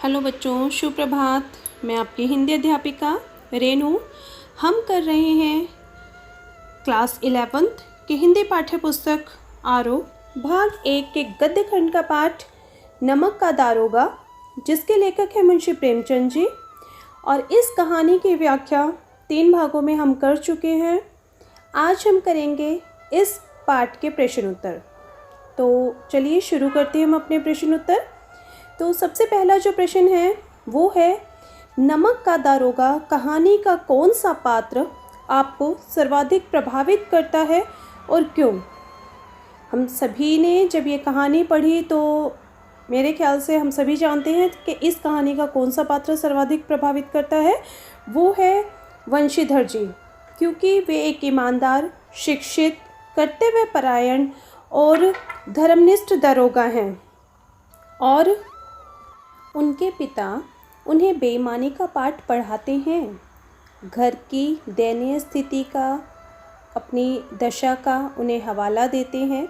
Hello बच्चों, शुभ प्रभात। मैं आपकी हिंदी अध्यापिका रेनू। हम कर रहे हैं क्लास 11th की हिंदी पाठ्य पुस्तक आरोह भाग 1 के गद्य खंड का पाठ नमक का दारोगा, जिसके लेखक हैं मुंशी प्रेमचंद जी। और इस कहानी की व्याख्या 3 भागों में हम कर चुके हैं। आज हम करेंगे इस पाठ के प्रश्न उत्तर। तो चलिए शुरू करते हैं हम अपने प्रश्न उत्तर। तो सबसे पहला जो प्रश्न है वो है, नमक का दारोगा कहानी का कौन सा पात्र आपको सर्वाधिक प्रभावित करता है और क्यों? हम सभी ने जब ये कहानी पढ़ी तो मेरे ख्याल से हम सभी जानते हैं कि इस कहानी का कौन सा पात्र सर्वाधिक प्रभावित करता है। वो है वंशीधर जी, क्योंकि वे एक ईमानदार, शिक्षित, कर्तव्यपरायण और धर्मनिष्ठ दारोगा हैं और उनके पिता उन्हें बेईमानी का पाठ पढ़ाते हैं। घर की दयनीय स्थिति का, अपनी दशा का उन्हें हवाला देते हैं,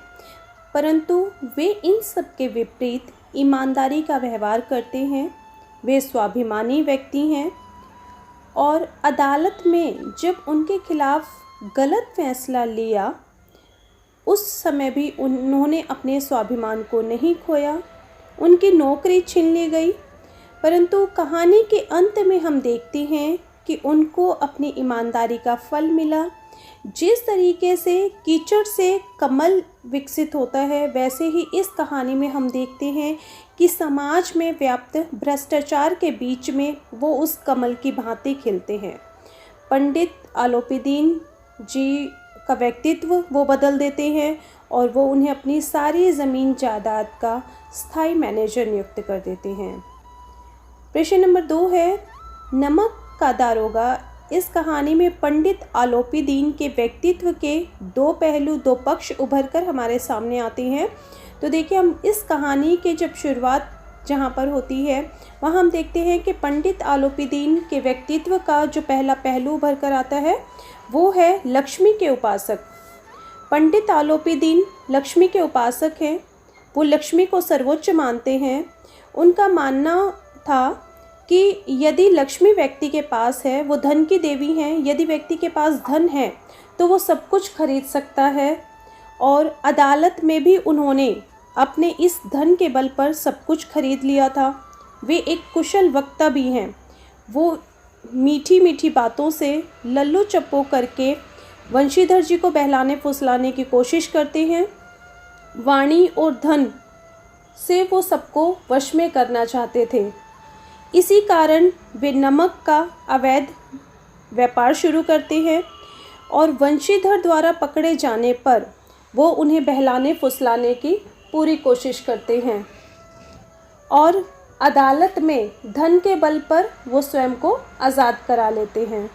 परंतु वे इन सब के विपरीत ईमानदारी का व्यवहार करते हैं। वे स्वाभिमानी व्यक्ति हैं और अदालत में जब उनके खिलाफ गलत फैसला लिया उस समय भी उन्होंने अपने स्वाभिमान को नहीं खोया। उनकी नौकरी छीन ली गई, परंतु कहानी के अंत में हम देखते हैं कि उनको अपनी ईमानदारी का फल मिला। जिस तरीके से कीचड़ से कमल विकसित होता है, वैसे ही इस कहानी में हम देखते हैं कि समाज में व्याप्त भ्रष्टाचार के बीच में वो उस कमल की भांति खिलते हैं। पंडित आलोपीदीन जी का व्यक्तित्व वो बदल देते हैं और वो उन्हें अपनी सारी ज़मीन जायदाद का स्थायी मैनेजर नियुक्त कर देते हैं। प्रश्न नंबर 2 है, नमक का दारोगा इस कहानी में पंडित आलोपीदीन के व्यक्तित्व के 2 पहलू, 2 पक्ष उभर कर हमारे सामने आते हैं। तो देखिए, हम इस कहानी के जब शुरुआत जहाँ पर होती है वहाँ हम देखते हैं कि पंडित आलोपीदीन के व्यक्तित्व का जो पहला पहलू उभर कर आता है वो है लक्ष्मी के उपासक। पंडित आलोपीदीन लक्ष्मी के उपासक हैं। वो लक्ष्मी को सर्वोच्च मानते हैं। उनका मानना था कि यदि लक्ष्मी व्यक्ति के पास है, वो धन की देवी हैं। यदि व्यक्ति के पास धन है तो वो सब कुछ खरीद सकता है और अदालत में भी उन्होंने अपने इस धन के बल पर सब कुछ खरीद लिया था। वे एक कुशल वक्ता भी हैं। वो मीठी मीठी बातों से लल्लू चप्पो करके वंशीधर जी को बहलाने फुसलाने की कोशिश करते हैं। वाणी और धन से वो सबको वश में करना चाहते थे। इसी कारण वे नमक का अवैध व्यापार शुरू करते हैं और वंशीधर द्वारा पकड़े जाने पर वो उन्हें बहलाने फुसलाने की पूरी कोशिश करते हैं और अदालत में धन के बल पर वो स्वयं को आज़ाद करा लेते हैं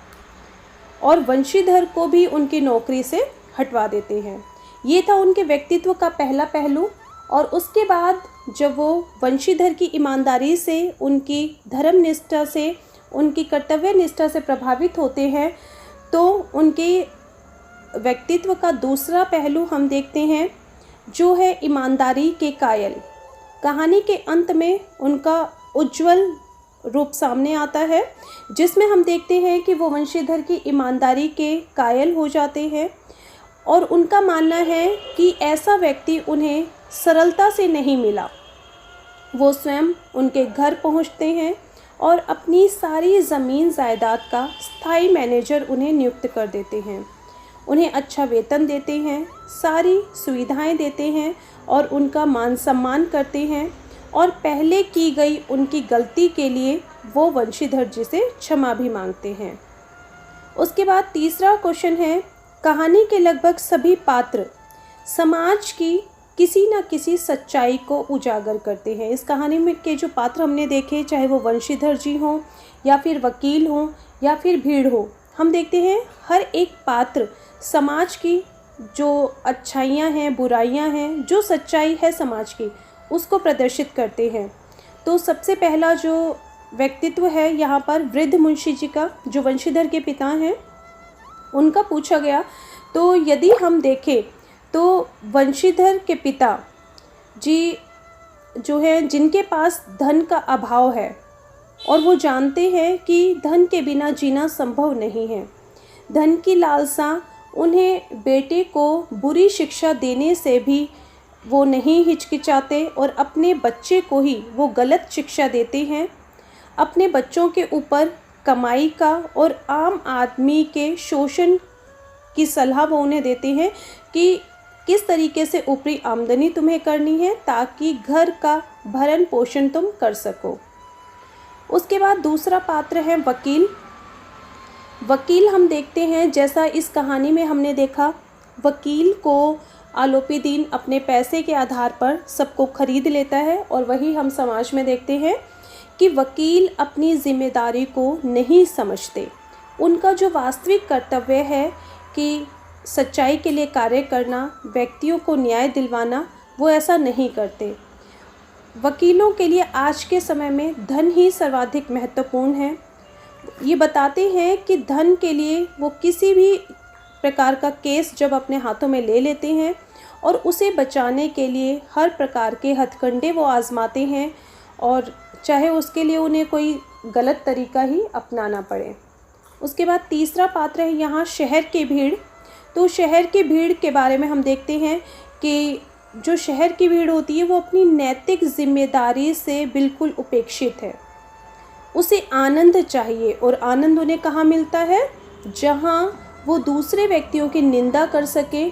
और वंशीधर को भी उनकी नौकरी से हटवा देते हैं। ये था उनके व्यक्तित्व का पहला पहलू। और उसके बाद जब वो वंशीधर की ईमानदारी से, उनकी धर्मनिष्ठा से, उनकी कर्तव्य निष्ठा से प्रभावित होते हैं तो उनके व्यक्तित्व का दूसरा पहलू हम देखते हैं जो है ईमानदारी के कायल। कहानी के अंत में उनका उज्जवल रूप सामने आता है, जिसमें हम देखते हैं कि वो वंशीधर की ईमानदारी के कायल हो जाते हैं और उनका मानना है कि ऐसा व्यक्ति उन्हें सरलता से नहीं मिला। वो स्वयं उनके घर पहुंचते हैं और अपनी सारी ज़मीन जायदाद का स्थायी मैनेजर उन्हें नियुक्त कर देते हैं। उन्हें अच्छा वेतन देते हैं, सारी सुविधाएं देते हैं और उनका मान सम्मान करते हैं और पहले की गई उनकी गलती के लिए वो वंशीधर जी से क्षमा भी मांगते हैं। उसके बाद तीसरा क्वेश्चन है, कहानी के लगभग सभी पात्र समाज की किसी न किसी सच्चाई को उजागर करते हैं। इस कहानी में के जो पात्र हमने देखे, चाहे वो वंशीधर जी हों या फिर वकील हों या फिर भीड़ हो, हम देखते हैं हर एक पात्र समाज की जो अच्छाइयाँ हैं, बुराइयाँ हैं, जो सच्चाई है समाज की, उसको प्रदर्शित करते हैं। तो सबसे पहला जो व्यक्तित्व है यहाँ पर वृद्ध मुंशी जी का, जो वंशीधर के पिता हैं, उनका पूछा गया। तो यदि हम देखें तो वंशीधर के पिता जी जो है, जिनके पास धन का अभाव है, और वो जानते हैं कि धन के बिना जीना संभव नहीं है। धन की लालसा उन्हें बेटे को बुरी शिक्षा देने से भी वो नहीं हिचकिचाते और अपने बच्चे को ही वो गलत शिक्षा देते हैं। अपने बच्चों के ऊपर कमाई का और आम आदमी के शोषण की सलाह वो उन्हें देते हैं कि किस तरीके से ऊपरी आमदनी तुम्हें करनी है ताकि घर का भरण पोषण तुम कर सको। उसके बाद दूसरा पात्र है वकील। वकील हम देखते हैं, जैसा इस कहानी में हमने देखा, वकील को आलोपीदीन अपने पैसे के आधार पर सबको खरीद लेता है और वही हम समाज में देखते हैं कि वकील अपनी जिम्मेदारी को नहीं समझते। उनका जो वास्तविक कर्तव्य है कि सच्चाई के लिए कार्य करना, व्यक्तियों को न्याय दिलवाना, वो ऐसा नहीं करते। वकीलों के लिए आज के समय में धन ही सर्वाधिक महत्वपूर्ण है। ये बताते हैं कि धन के लिए वो किसी भी प्रकार का केस जब अपने हाथों में ले लेते हैं और उसे बचाने के लिए हर प्रकार के हथकंडे वो आजमाते हैं, और चाहे उसके लिए उन्हें कोई गलत तरीका ही अपनाना पड़े। उसके बाद तीसरा पात्र है यहाँ शहर की भीड़। तो शहर की भीड़ के बारे में हम देखते हैं कि जो शहर की भीड़ होती है वो अपनी नैतिक जिम्मेदारी से बिल्कुल उपेक्षित है। उसे आनंद चाहिए, और आनंद उन्हें कहाँ मिलता है? जहाँ वो दूसरे व्यक्तियों की निंदा कर सके,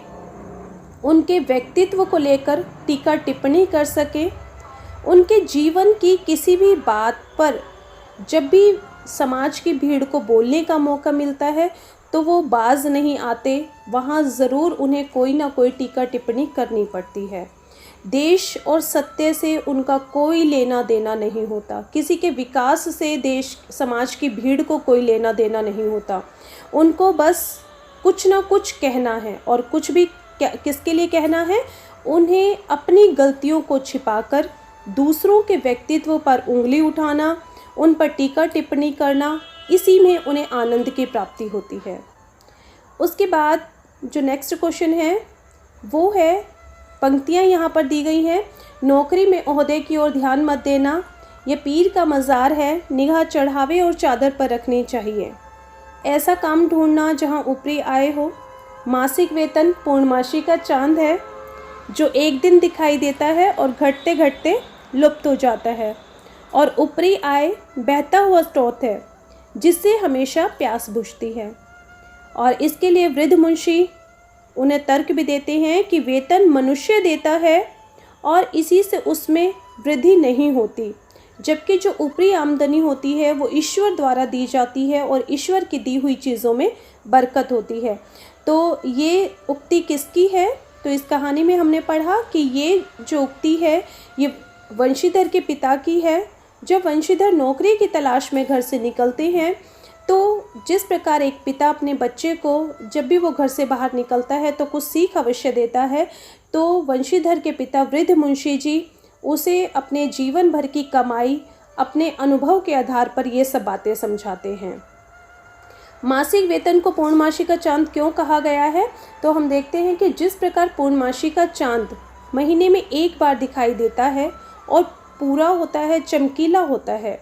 उनके व्यक्तित्व को लेकर टीका टिप्पणी कर सके, उनके जीवन की किसी भी बात पर जब भी समाज की भीड़ को बोलने का मौका मिलता है तो वो बाज नहीं आते, वहाँ ज़रूर उन्हें कोई ना कोई टीका टिप्पणी करनी पड़ती है। देश और सत्य से उनका कोई लेना देना नहीं होता, किसी के विकास से देश समाज की भीड़ को कोई लेना देना नहीं होता। उनको बस कुछ ना कुछ कहना है, और कुछ भी किसके लिए कहना है? उन्हें अपनी गलतियों को छिपाकर दूसरों के व्यक्तित्व पर उंगली उठाना, उन पर टीका टिप्पणी करना, इसी में उन्हें आनंद की प्राप्ति होती है। उसके बाद जो नेक्स्ट क्वेश्चन है वो है, पंक्तियाँ यहाँ पर दी गई हैं, नौकरी में ओहदे की ओर ध्यान मत देना, ये पीर का मज़ार है, निगाह चढ़ावे और चादर पर रखनी चाहिए। ऐसा काम ढूंढना जहाँ ऊपरी आय हो। मासिक वेतन पूर्णमासी का चांद है जो एक दिन दिखाई देता है और घटते घटते लुप्त हो जाता है, और ऊपरी आय बहता हुआ स्रोत है जिससे हमेशा प्यास बुझती है। और इसके लिए वृद्ध मुंशी उन्हें तर्क भी देते हैं कि वेतन मनुष्य देता है और इसी से उसमें वृद्धि नहीं होती, जबकि जो ऊपरी आमदनी होती है वो ईश्वर द्वारा दी जाती है और ईश्वर की दी हुई चीज़ों में बरकत होती है। तो ये उक्ति किसकी है? तो इस कहानी में हमने पढ़ा कि ये जो उक्ति है ये वंशीधर के पिता की है। जब वंशीधर नौकरी की तलाश में घर से निकलते हैं तो जिस प्रकार एक पिता अपने बच्चे को जब भी वो घर से बाहर निकलता है तो कुछ सीख अवश्य देता है, तो वंशीधर के पिता वृद्ध मुंशी जी उसे अपने जीवन भर की कमाई, अपने अनुभव के आधार पर ये सब बातें समझाते हैं। मासिक वेतन को पूर्णमासी का चांद क्यों कहा गया है? तो हम देखते हैं कि जिस प्रकार पूर्णमासी का चांद महीने में एक बार दिखाई देता है और पूरा होता है, चमकीला होता है,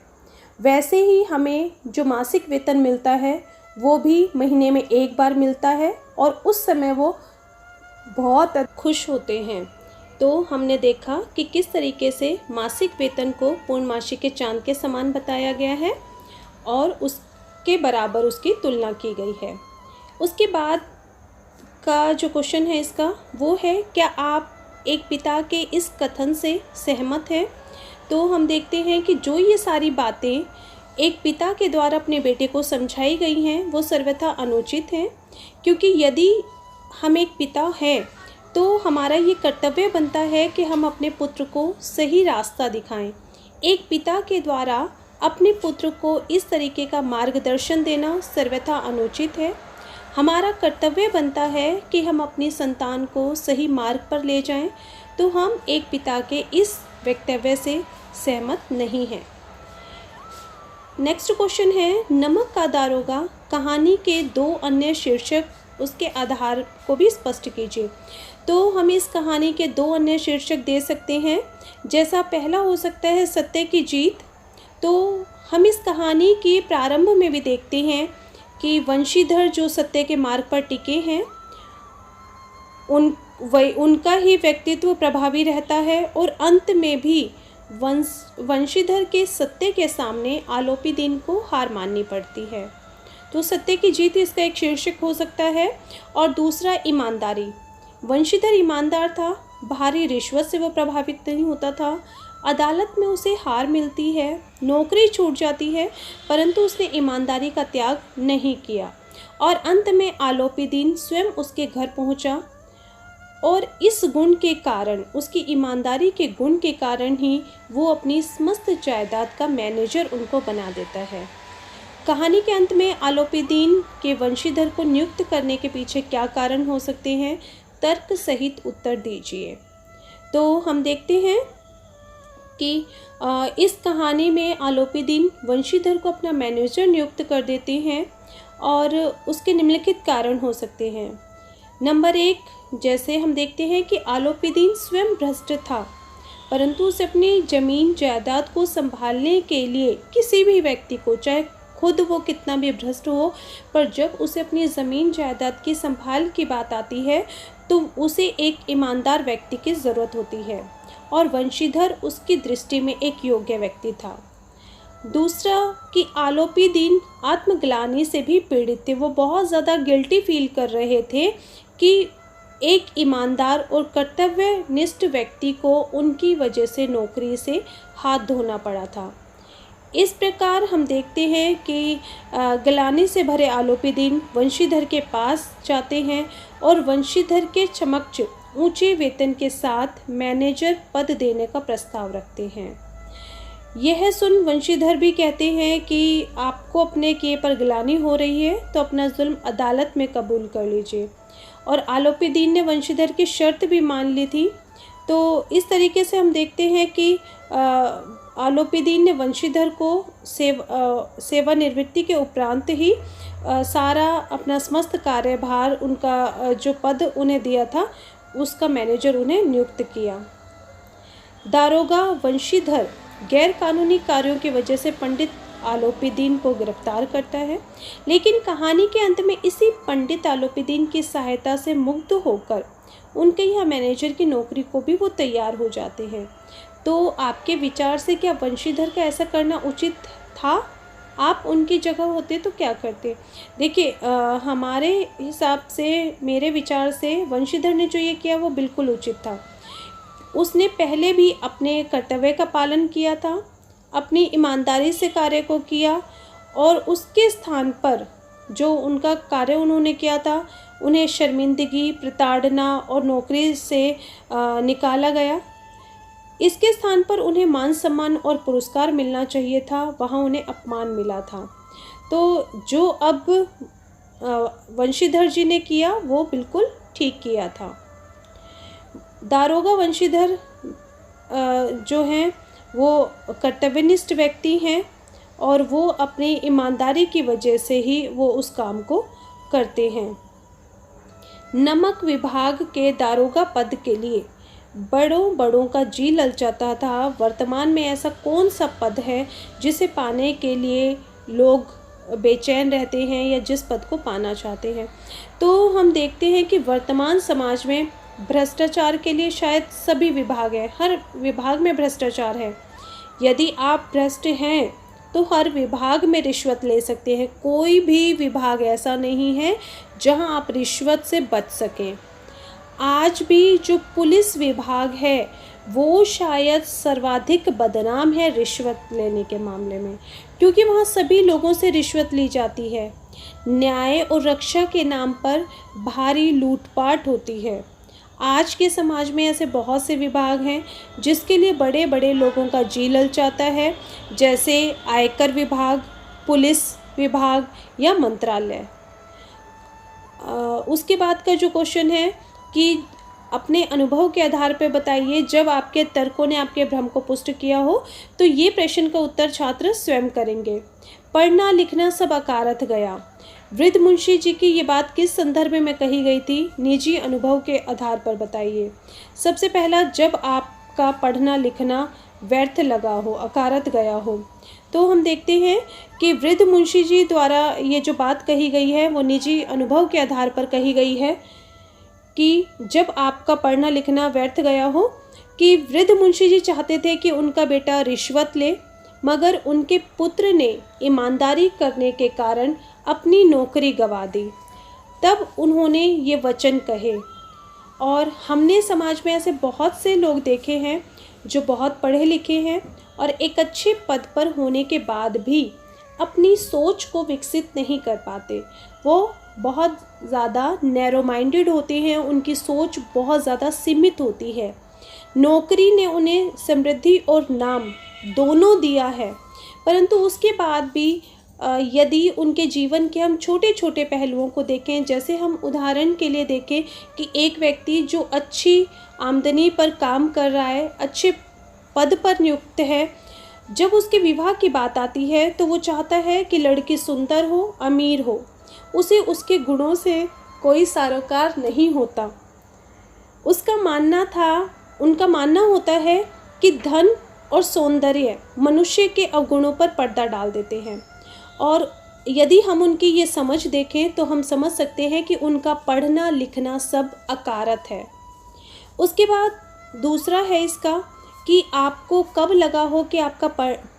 वैसे ही हमें जो मासिक वेतन मिलता है वो भी महीने में एक बार मिलता है और उस समय वो बहुत खुश होते हैं। तो हमने देखा कि किस तरीके से मासिक वेतन को पूर्णमासी के चांद के समान बताया गया है और उसके बराबर उसकी तुलना की गई है। उसके बाद का जो क्वेश्चन है इसका वो है, क्या आप एक पिता के इस कथन से सहमत हैं? तो हम देखते हैं कि जो ये सारी बातें एक पिता के द्वारा अपने बेटे को समझाई गई हैं वो सर्वथा अनुचित हैं, क्योंकि यदि हम एक पिता हैं तो हमारा ये कर्तव्य बनता है कि हम अपने पुत्र को सही रास्ता दिखाएं। एक पिता के द्वारा अपने पुत्र को इस तरीके का मार्गदर्शन देना सर्वथा अनुचित है। हमारा कर्तव्य बनता है कि हम अपनी संतान को सही मार्ग पर ले जाएं, तो हम एक पिता के इस वक्तव्य से सहमत नहीं हैं। नेक्स्ट क्वेश्चन है, नमक का दारोगा कहानी के दो अन्य शीर्षक उसके आधार को भी स्पष्ट कीजिए। तो हम इस कहानी के दो अन्य शीर्षक दे सकते हैं, जैसा पहला हो सकता है सत्य की जीत। तो हम इस कहानी के प्रारंभ में भी देखते हैं कि वंशीधर जो सत्य के मार्ग पर टिके हैं उनका ही व्यक्तित्व प्रभावी रहता है, और अंत में भी वंशीधर के सत्य के सामने आलोपी दीन को हार माननी पड़ती है। तो सत्य की जीत इसका एक शीर्षक हो सकता है। और दूसरा, ईमानदारी। वंशीधर ईमानदार था, भारी रिश्वत से वो प्रभावित नहीं होता था। अदालत में उसे हार मिलती है, नौकरी छूट जाती है, परंतु उसने ईमानदारी का त्याग नहीं किया, और अंत में आलोपी दीन स्वयं उसके घर पहुंचा, और इस गुण के कारण, उसकी ईमानदारी के गुण के कारण ही वो अपनी समस्त जायदाद का मैनेजर उनको बना देता है। कहानी के अंत में आलोपी दीन के वंशीधर को नियुक्त करने के पीछे क्या कारण हो सकते हैं, तर्क सहित उत्तर दीजिए। तो हम देखते हैं कि इस कहानी में आलोपी दीन वंशीधर को अपना मैनेजर नियुक्त कर देते हैं, और उसके निम्नलिखित कारण हो सकते हैं। नंबर 1, जैसे हम देखते हैं कि आलोपी दीन स्वयं भ्रष्ट था, परंतु उसे अपनी जमीन जायदाद को संभालने के लिए किसी भी व्यक्ति को, चाहे खुद वो कितना भी भ्रष्ट हो, पर जब उसे अपनी ज़मीन जायदाद की संभाल की बात आती है तो उसे एक ईमानदार व्यक्ति की ज़रूरत होती है, और वंशीधर उसकी दृष्टि में एक योग्य व्यक्ति था। दूसरा कि आलोपी दीन आत्मग्लानि से भी पीड़ित थे। वो बहुत ज़्यादा गिल्टी फील कर रहे थे कि एक ईमानदार और कर्तव्यनिष्ठ व्यक्ति को उनकी वजह से नौकरी से हाथ धोना पड़ा था। इस प्रकार हम देखते हैं कि ग्लानि से भरे आलोपी दीन वंशीधर के पास जाते हैं और वंशीधर के समक्ष ऊंचे वेतन के साथ मैनेजर पद देने का प्रस्ताव रखते हैं। यह सुन वंशीधर भी कहते हैं कि आपको अपने किए पर ग्लानि हो रही है तो अपना जुल्म अदालत में कबूल कर लीजिए, और आलोपी दीन ने वंशीधर की शर्त भी मान ली थी। तो इस तरीके से हम देखते हैं कि आलोपी दीन ने वंशीधर को सेवानिवृत्ति के उपरांत ही सारा अपना समस्त कार्यभार, उनका जो पद उन्हें दिया था उसका मैनेजर उन्हें नियुक्त किया। दारोगा वंशीधर गैर कानूनी कार्यों की वजह से पंडित आलोपी दीन को गिरफ्तार करता है, लेकिन कहानी के अंत में इसी पंडित आलोपी दीन की सहायता से मुक्त होकर उनके यहाँ मैनेजर की नौकरी को भी वो तैयार हो जाते हैं। तो आपके विचार से क्या वंशीधर का ऐसा करना उचित था? आप उनकी जगह होते तो क्या करते? देखिए, हमारे हिसाब से, मेरे विचार से वंशीधर ने जो ये किया वो बिल्कुल उचित था। उसने पहले भी अपने कर्तव्य का पालन किया था, अपनी ईमानदारी से कार्य को किया, और उसके स्थान पर जो उनका कार्य उन्होंने किया था उन्हें शर्मिंदगी, प्रताड़ना और नौकरी से निकाला गया। इसके स्थान पर उन्हें मान सम्मान और पुरस्कार मिलना चाहिए था, वहाँ उन्हें अपमान मिला था। तो जो अब वंशीधर जी ने किया वो बिल्कुल ठीक किया था। दारोगा वंशीधर जो हैं वो कर्तव्यनिष्ठ व्यक्ति हैं, और वो अपनी ईमानदारी की वजह से ही वो उस काम को करते हैं। नमक विभाग के दारोगा पद के लिए बड़ों का जी ललचाता था। वर्तमान में ऐसा कौन सा पद है जिसे पाने के लिए लोग बेचैन रहते हैं या जिस पद को पाना चाहते हैं? तो हम देखते हैं कि वर्तमान समाज में भ्रष्टाचार के लिए शायद सभी विभाग हैं, हर विभाग में भ्रष्टाचार है। यदि आप भ्रष्ट हैं तो हर विभाग में रिश्वत ले सकते हैं। कोई भी विभाग ऐसा नहीं है जहां आप रिश्वत से बच सकें। आज भी जो पुलिस विभाग है वो शायद सर्वाधिक बदनाम है रिश्वत लेने के मामले में, क्योंकि वहाँ सभी लोगों से रिश्वत ली जाती है। न्याय और रक्षा के नाम पर भारी लूटपाट होती है। आज के समाज में ऐसे बहुत से विभाग हैं जिसके लिए बड़े बड़े लोगों का जी ललचाता है, जैसे आयकर विभाग, पुलिस विभाग या मंत्रालय। उसके बाद का जो क्वेश्चन है कि अपने अनुभव के आधार पर बताइए जब आपके तर्कों ने आपके भ्रम को पुष्ट किया हो। तो ये प्रश्न का उत्तर छात्र स्वयं करेंगे। पढ़ना लिखना सब अकारथ गया। वृद्ध मुंशी जी की ये बात किस संदर्भ में कही गई थी? निजी अनुभव के आधार पर बताइए। सबसे पहला, जब आपका पढ़ना लिखना व्यर्थ लगा हो, अकारथ गया हो। तो हम देखते हैं कि वृद्ध मुंशी जी द्वारा ये जो बात कही गई है वो निजी अनुभव के आधार पर कही गई है कि जब आपका पढ़ना लिखना व्यर्थ गया हो, कि वृद्ध मुंशी जी चाहते थे कि उनका बेटा रिश्वत ले, मगर उनके पुत्र ने ईमानदारी करने के कारण अपनी नौकरी गंवा दी। तब उन्होंने ये वचन कहे। और हमने समाज में ऐसे बहुत से लोग देखे हैं जो बहुत पढ़े लिखे हैं और एक अच्छे पद पर होने के बाद भी अपनी सोच को विकसित नहीं कर पाते। वो बहुत ज़्यादा नैरो माइंडेड होते हैं, उनकी सोच बहुत ज़्यादा सीमित होती है। नौकरी ने उन्हें समृद्धि और नाम दोनों दिया है, परंतु उसके बाद भी यदि उनके जीवन के हम छोटे छोटे पहलुओं को देखें, जैसे हम उदाहरण के लिए देखें कि एक व्यक्ति जो अच्छी आमदनी पर काम कर रहा है, अच्छे पद पर नियुक्त है, जब उसके विवाह की बात आती है तो वो चाहता है कि लड़की सुंदर हो, अमीर हो, उसे उसके गुणों से कोई सरोकार नहीं होता। उनका मानना होता है कि धन और सौंदर्य मनुष्य के अवगुणों पर पर्दा डाल देते हैं। और यदि हम उनकी ये समझ देखें तो हम समझ सकते हैं कि उनका पढ़ना लिखना सब अकारत है। उसके बाद दूसरा है इसका कि आपको कब लगा हो कि आपका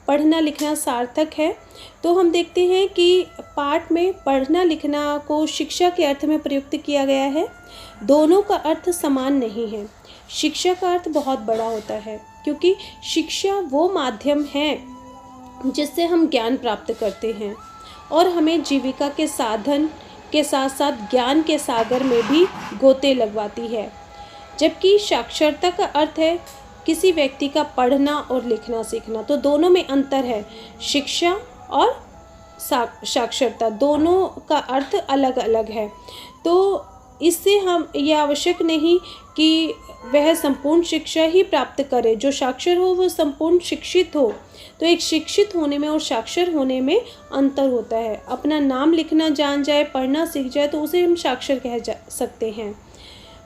पढ़ना लिखना सार्थक है, तो हम देखते हैं कि पाठ में पढ़ना लिखना को शिक्षा के अर्थ में प्रयुक्त किया गया है। दोनों का अर्थ समान नहीं है। शिक्षा का अर्थ बहुत बड़ा होता है, क्योंकि शिक्षा वो माध्यम है जिससे हम ज्ञान प्राप्त करते हैं और हमें जीविका के साधन के साथ साथ ज्ञान के सागर में भी गोते लगवाती है। जबकि साक्षरता का अर्थ है किसी व्यक्ति का पढ़ना और लिखना सीखना। तो दोनों में अंतर है। शिक्षा और साक्षरता दोनों का अर्थ अलग अलग है। तो इससे हम ये आवश्यक नहीं कि वह संपूर्ण शिक्षा ही प्राप्त करे। जो साक्षर हो वो संपूर्ण शिक्षित हो। तो एक शिक्षित होने में और साक्षर होने में अंतर होता है। अपना नाम लिखना जान जाए, पढ़ना सीख जाए तो उसे हम साक्षर कह सकते हैं।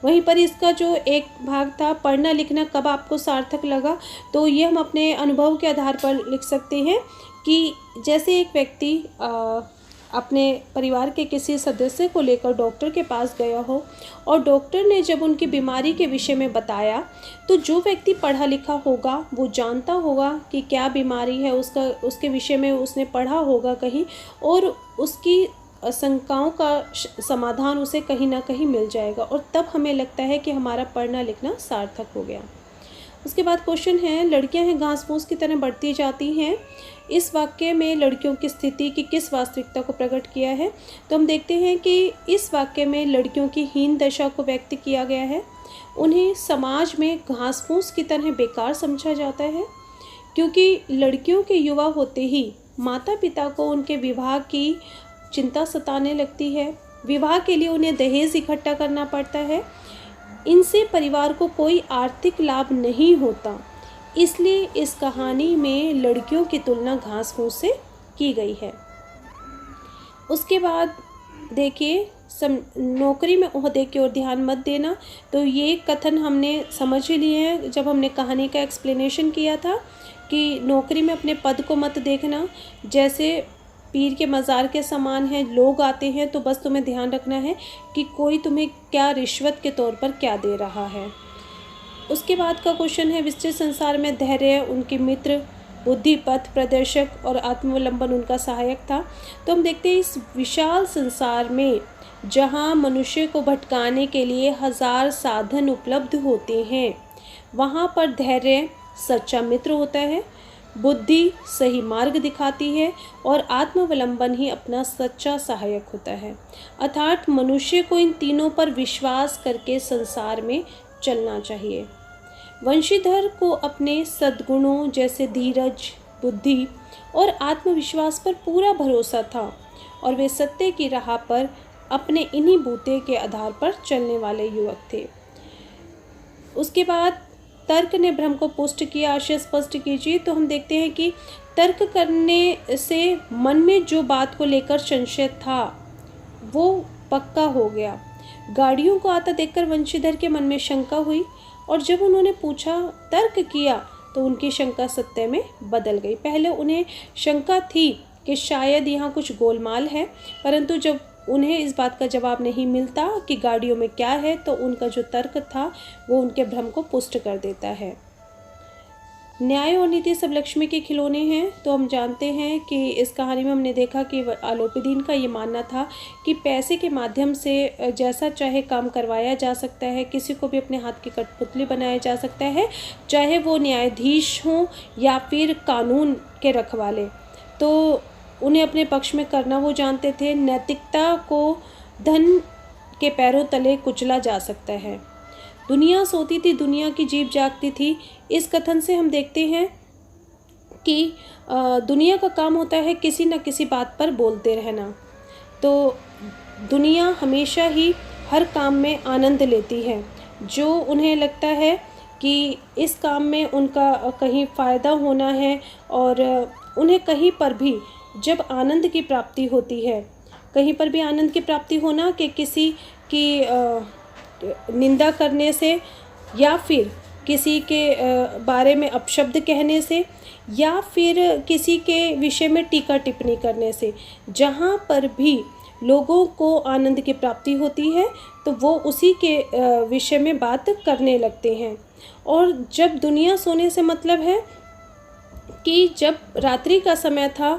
वहीं पर इसका जो एक भाग था, पढ़ना लिखना कब आपको सार्थक लगा, तो ये हम अपने अनुभव के आधार पर लिख सकते हैं कि जैसे एक व्यक्ति अपने परिवार के किसी सदस्य को लेकर डॉक्टर के पास गया हो और डॉक्टर ने जब उनकी बीमारी के विषय में बताया, तो जो व्यक्ति पढ़ा लिखा होगा वो जानता होगा कि क्या बीमारी है, उसके विषय में उसने पढ़ा होगा कहीं, और उसकी शंकाओं का समाधान उसे कहीं ना कहीं मिल जाएगा, और तब हमें लगता है कि हमारा पढ़ना लिखना सार्थक हो गया। उसके बाद क्वेश्चन है, लड़कियां हैं घास फूस की तरह बढ़ती जाती हैं। इस वाक्य में लड़कियों की स्थिति की किस वास्तविकता को प्रकट किया है? तो हम देखते हैं कि इस वाक्य में लड़कियों की हीन दशा को व्यक्त किया गया है। उन्हें समाज में घास फूस की तरह बेकार समझा जाता है, क्योंकि लड़कियों के युवा होते ही माता पिता को उनके विवाह की चिंता सताने लगती है। विवाह के लिए उन्हें दहेज इकट्ठा करना पड़ता है। इनसे परिवार को कोई आर्थिक लाभ नहीं होता, इसलिए इस कहानी में लड़कियों की तुलना घास फूस से की गई है। उसके बाद देखिए, नौकरी में ओहदे की ओर ध्यान मत देना। तो ये कथन हमने समझ ही लिए हैं जब हमने कहानी का एक्सप्लेनेशन किया था कि नौकरी में अपने पद को मत देखना, जैसे पीर के मज़ार के समान है। लोग आते हैं तो बस तुम्हें ध्यान रखना है कि कोई तुम्हें क्या रिश्वत के तौर पर क्या दे रहा है। उसके बाद का क्वेश्चन है, विस्तृत संसार में धैर्य उनके मित्र, बुद्धि पथ प्रदर्शक और आत्मावलंबन उनका सहायक था। तो हम देखते हैं इस विशाल संसार में जहाँ मनुष्य को भटकाने के लिए हजार साधन उपलब्ध होते हैं, वहाँ पर धैर्य सच्चा मित्र होता है, बुद्धि सही मार्ग दिखाती है और आत्मावलंबन ही अपना सच्चा सहायक होता है। अर्थात मनुष्य को इन तीनों पर विश्वास करके संसार में चलना चाहिए। वंशीधर को अपने सद्गुणों जैसे धीरज, बुद्धि और आत्मविश्वास पर पूरा भरोसा था और वे सत्य की राह पर अपने इन्हीं बूते के आधार पर चलने वाले युवक थे। उसके बाद तर्क ने भ्रम को पुष्ट किया, आशय स्पष्ट कीजिए। तो हम देखते हैं कि तर्क करने से मन में जो बात को लेकर संशय था वो पक्का हो गया। गाड़ियों को आता देखकर वंशीधर के मन में शंका हुई और जब उन्होंने पूछा, तर्क किया, तो उनकी शंका सत्य में बदल गई। पहले उन्हें शंका थी कि शायद यहाँ कुछ गोलमाल है, परंतु जब उन्हें इस बात का जवाब नहीं मिलता कि गाड़ियों में क्या है, तो उनका जो तर्क था वो उनके भ्रम को पुष्ट कर देता है। न्याय और नीति सब लक्ष्मी के खिलौने हैं। तो हम जानते हैं कि इस कहानी में हमने देखा कि आलोपीदीन का ये मानना था कि पैसे के माध्यम से जैसा चाहे काम करवाया जा सकता है, किसी को भी अपने हाथ की कठपुतली बनाया जा सकता है, चाहे वो न्यायाधीश हों या फिर कानून के रखवाले। तो उन्हें अपने पक्ष में करना वो जानते थे। नैतिकता को धन के पैरों तले कुचला जा सकता है। दुनिया सोती थी, दुनिया की जीभ जागती थी। इस कथन से हम देखते हैं कि दुनिया का काम होता है किसी न किसी बात पर बोलते रहना। तो दुनिया हमेशा ही हर काम में आनंद लेती है। जो उन्हें लगता है कि इस काम में उनका कहीं फ़ायदा होना है, और उन्हें कहीं पर भी जब आनंद की प्राप्ति होती है, कहीं पर भी आनंद की प्राप्ति होना कि किसी की निंदा करने से, या फिर किसी के बारे में अपशब्द कहने से, या फिर किसी के विषय में टीका टिप्पणी करने से, जहाँ पर भी लोगों को आनंद की प्राप्ति होती है तो वो उसी के विषय में बात करने लगते हैं। और जब दुनिया सोने से मतलब है कि जब रात्रि का समय था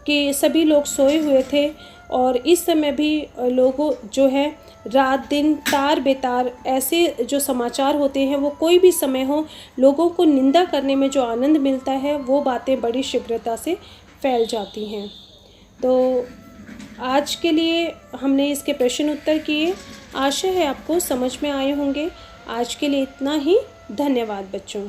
कि सभी लोग सोए हुए थे, और इस समय भी लोगों जो है रात दिन तार बेतार ऐसे जो समाचार होते हैं, वो कोई भी समय हो, लोगों को निंदा करने में जो आनंद मिलता है वो बातें बड़ी शीघ्रता से फैल जाती हैं। तो आज के लिए हमने इसके प्रश्न उत्तर किए। आशा है आपको समझ में आए होंगे। आज के लिए इतना ही। धन्यवाद बच्चों।